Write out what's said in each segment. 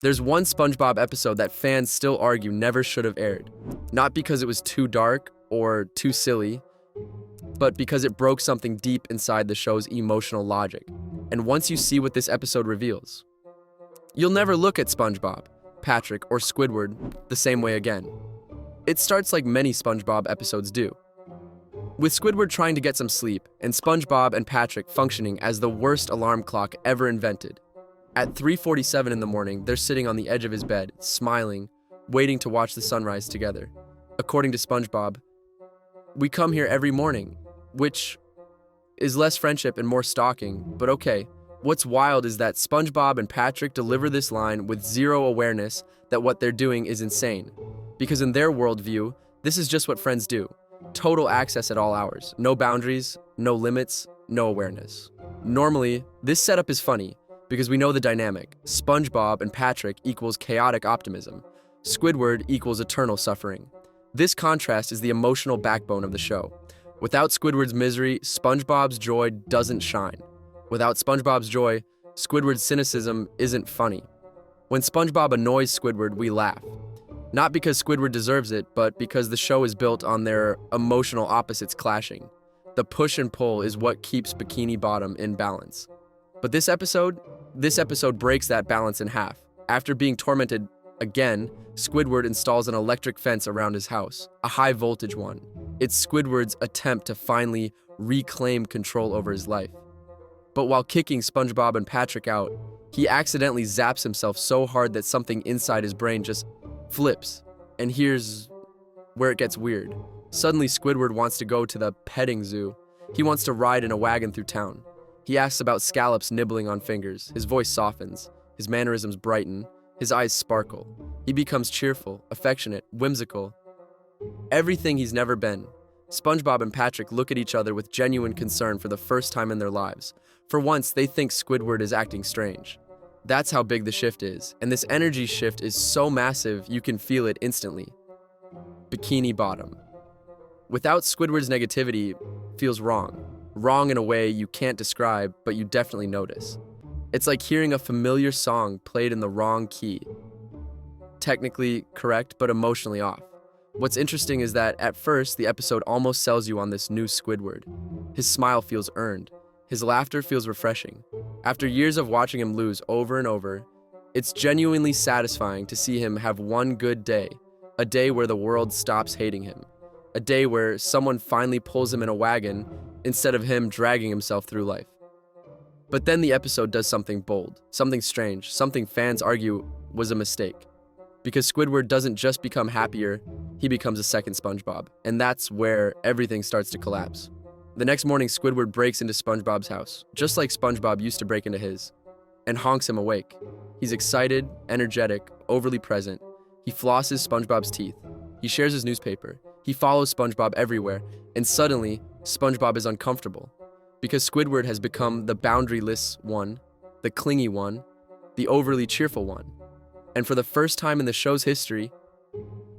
There's one SpongeBob episode that fans still argue never should have aired. Not because it was too dark or too silly, but because it broke something deep inside the show's emotional logic. And once you see what this episode reveals, you'll never look at SpongeBob, Patrick, or Squidward the same way again. It starts like many SpongeBob episodes do, with Squidward trying to get some sleep and SpongeBob and Patrick functioning as the worst alarm clock ever invented. At 3:47 in the morning, they're sitting on the edge of his bed, smiling, waiting to watch the sunrise together. According to SpongeBob, "We come here every morning," which is less friendship and more stalking, but okay. What's wild is that SpongeBob and Patrick deliver this line with zero awareness that what they're doing is insane. Because in their worldview, this is just what friends do. Total access at all hours, no boundaries, no limits, no awareness. Normally, this setup is funny, because we know the dynamic. SpongeBob and Patrick equals chaotic optimism. Squidward equals eternal suffering. This contrast is the emotional backbone of the show. Without Squidward's misery, SpongeBob's joy doesn't shine. Without SpongeBob's joy, Squidward's cynicism isn't funny. When SpongeBob annoys Squidward, we laugh. Not because Squidward deserves it, but because the show is built on their emotional opposites clashing. The push and pull is what keeps Bikini Bottom in balance. But this episode breaks that balance in half. After being tormented again, Squidward installs an electric fence around his house, a high voltage one. It's Squidward's attempt to finally reclaim control over his life. But while kicking SpongeBob and Patrick out, he accidentally zaps himself so hard that something inside his brain just flips. And here's where it gets weird. Suddenly, Squidward wants to go to the petting zoo. He wants to ride in a wagon through town. He asks about scallops nibbling on fingers. His voice softens. His mannerisms brighten. His eyes sparkle. He becomes cheerful, affectionate, whimsical. Everything he's never been. SpongeBob and Patrick look at each other with genuine concern for the first time in their lives. For once, they think Squidward is acting strange. That's how big the shift is. And this energy shift is so massive, you can feel it instantly. Bikini Bottom. Without Squidward's negativity, feels wrong. Wrong in a way you can't describe, but you definitely notice. It's like hearing a familiar song played in the wrong key. Technically correct, but emotionally off. What's interesting is that at first, the episode almost sells you on this new Squidward. His smile feels earned. His laughter feels refreshing. After years of watching him lose over and over, it's genuinely satisfying to see him have one good day, a day where the world stops hating him, a day where someone finally pulls him in a wagon instead of him dragging himself through life. But then the episode does something bold, something strange, something fans argue was a mistake. Because Squidward doesn't just become happier, he becomes a second SpongeBob, and that's where everything starts to collapse. The next morning, Squidward breaks into SpongeBob's house, just like SpongeBob used to break into his, and honks him awake. He's excited, energetic, overly present. He flosses SpongeBob's teeth. He shares his newspaper. He follows SpongeBob everywhere, and suddenly, SpongeBob is uncomfortable. Because Squidward has become the boundaryless one, the clingy one, the overly cheerful one. And for the first time in the show's history,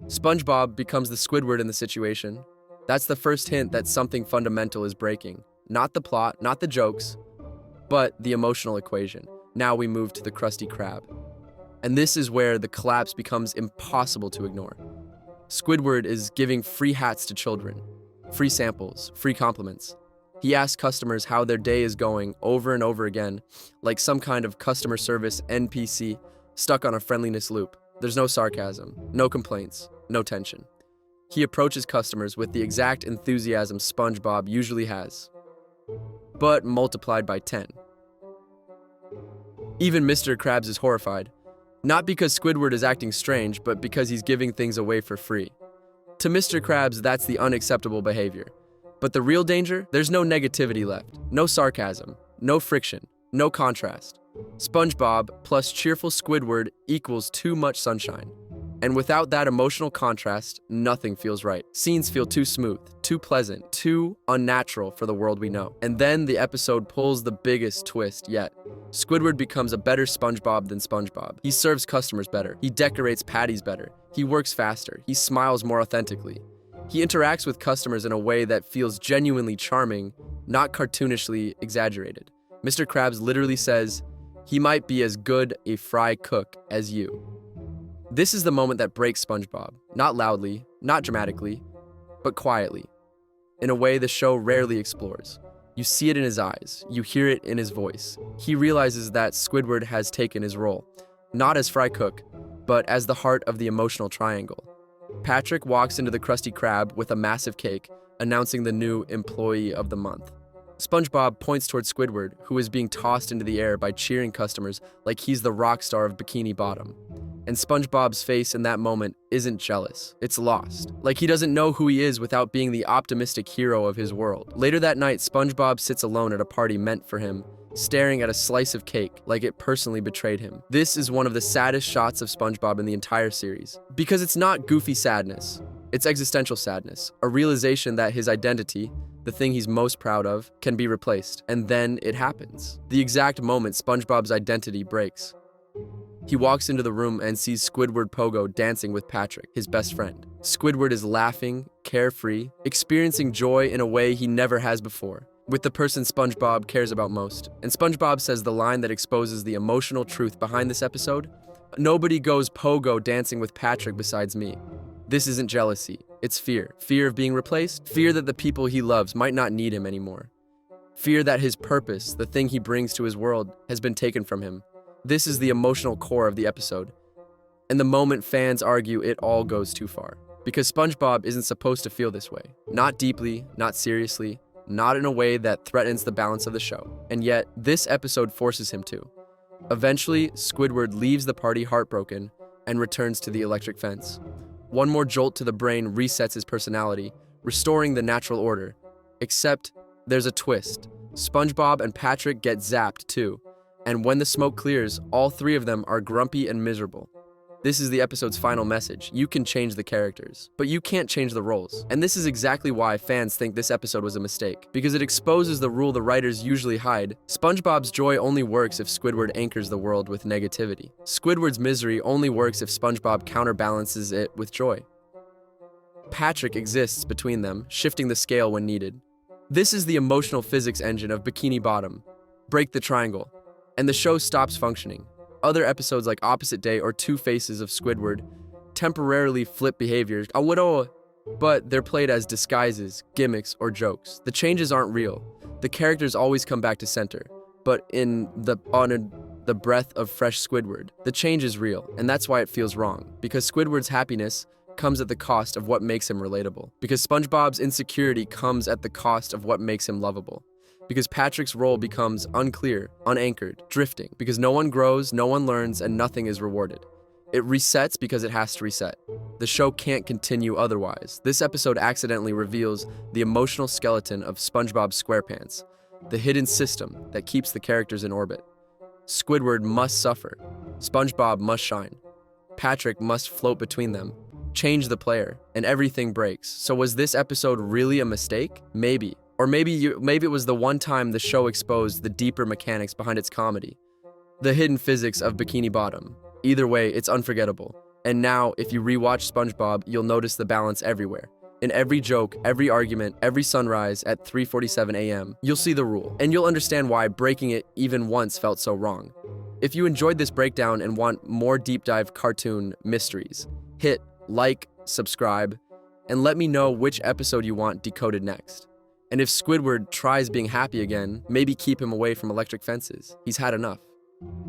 SpongeBob becomes the Squidward in the situation. That's the first hint that something fundamental is breaking. Not the plot, not the jokes, but the emotional equation. Now we move to the Krusty Krab. And this is where the collapse becomes impossible to ignore. Squidward is giving free hats to children, free samples, free compliments. He asks customers how their day is going over and over again, like some kind of customer service NPC stuck on a friendliness loop. There's no sarcasm, no complaints, no tension. He approaches customers with the exact enthusiasm SpongeBob usually has, but multiplied by 10. Even Mr. Krabs is horrified, not because Squidward is acting strange, but because he's giving things away for free. To Mr. Krabs, that's the unacceptable behavior. But the real danger? There's no negativity left, no sarcasm, no friction, no contrast. SpongeBob plus cheerful Squidward equals too much sunshine. And without that emotional contrast, nothing feels right. Scenes feel too smooth, too pleasant, too unnatural for the world we know. And then the episode pulls the biggest twist yet. Squidward becomes a better SpongeBob than SpongeBob. He serves customers better. He decorates patties better. He works faster. He smiles more authentically. He interacts with customers in a way that feels genuinely charming, not cartoonishly exaggerated. Mr. Krabs literally says, He might be as good a fry cook as you. This is the moment that breaks SpongeBob. Not loudly, not dramatically, but quietly. In a way the show rarely explores. You see it in his eyes. You hear it in his voice. He realizes that Squidward has taken his role, not as fry cook, but as the heart of the emotional triangle. Patrick walks into the Krusty Krab with a massive cake, announcing the new employee of the month. SpongeBob points towards Squidward, who is being tossed into the air by cheering customers like he's the rock star of Bikini Bottom. And SpongeBob's face in that moment isn't jealous, it's lost. Like he doesn't know who he is without being the optimistic hero of his world. Later that night, SpongeBob sits alone at a party meant for him, staring at a slice of cake like it personally betrayed him. This is one of the saddest shots of SpongeBob in the entire series. Because it's not goofy sadness, it's existential sadness, a realization that his identity, the thing he's most proud of, can be replaced. And then it happens. The exact moment SpongeBob's identity breaks. He walks into the room and sees Squidward Pogo dancing with Patrick, his best friend. Squidward is laughing, carefree, experiencing joy in a way he never has before, with the person SpongeBob cares about most. And SpongeBob says the line that exposes the emotional truth behind this episode: "Nobody goes pogo dancing with Patrick besides me." This isn't jealousy, it's fear. Fear of being replaced, fear that the people he loves might not need him anymore. Fear that his purpose, the thing he brings to his world, has been taken from him. This is the emotional core of the episode. And the moment fans argue, it all goes too far. Because SpongeBob isn't supposed to feel this way. Not deeply, not seriously, not in a way that threatens the balance of the show. And yet, this episode forces him to. Eventually, Squidward leaves the party heartbroken and returns to the electric fence. One more jolt to the brain resets his personality, restoring the natural order. Except, there's a twist. SpongeBob and Patrick get zapped too. And when the smoke clears, all three of them are grumpy and miserable. This is the episode's final message. You can change the characters, but you can't change the roles. And this is exactly why fans think this episode was a mistake, because it exposes the rule the writers usually hide. SpongeBob's joy only works if Squidward anchors the world with negativity. Squidward's misery only works if SpongeBob counterbalances it with joy. Patrick exists between them, shifting the scale when needed. This is the emotional physics engine of Bikini Bottom. Break the triangle, and the show stops functioning. Other episodes like Opposite Day or Two Faces of Squidward temporarily flip behaviors, but they're played as disguises, gimmicks, or jokes. The changes aren't real. The characters always come back to center, but in the breath of fresh Squidward, the change is real, and that's why it feels wrong. Because Squidward's happiness comes at the cost of what makes him relatable. Because SpongeBob's insecurity comes at the cost of what makes him lovable. Because Patrick's role becomes unclear, unanchored, drifting. Because no one grows, no one learns, and nothing is rewarded. It resets because it has to reset. The show can't continue otherwise. This episode accidentally reveals the emotional skeleton of SpongeBob SquarePants, the hidden system that keeps the characters in orbit. Squidward must suffer. SpongeBob must shine. Patrick must float between them. Change the player, and everything breaks. So was this episode really a mistake? Maybe. Or maybe it was the one time the show exposed the deeper mechanics behind its comedy, the hidden physics of Bikini Bottom. Either way, it's unforgettable. And now, if you rewatch SpongeBob, you'll notice the balance everywhere. In every joke, every argument, every sunrise at 3:47 a.m., you'll see the rule, and you'll understand why breaking it even once felt so wrong. If you enjoyed this breakdown and want more deep dive cartoon mysteries, hit like, subscribe, and let me know which episode you want decoded next. And if Squidward tries being happy again, maybe keep him away from electric fences. He's had enough.